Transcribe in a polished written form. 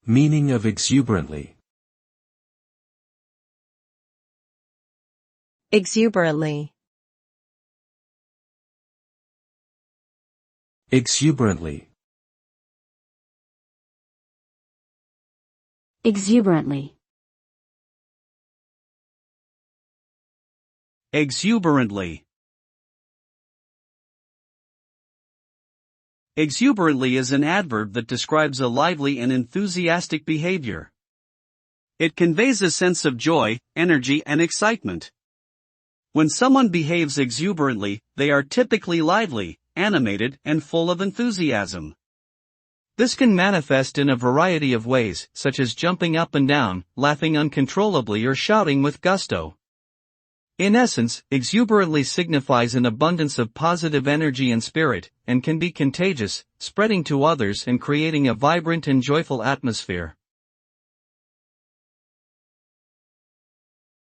Meaning of exuberantly. Exuberantly. Exuberantly. Exuberantly. Exuberantly. Exuberantly is an adverb that describes a lively and enthusiastic behavior. It conveys a sense of joy, energy, and excitement. When someone behaves exuberantly, they are typically lively, animated, and full of enthusiasm. This can manifest in a variety of ways, such as jumping up and down, laughing uncontrollably, or shouting with gusto. In essence, exuberantly signifies an abundance of positive energy and spirit, and can be contagious, spreading to others and creating a vibrant and joyful atmosphere.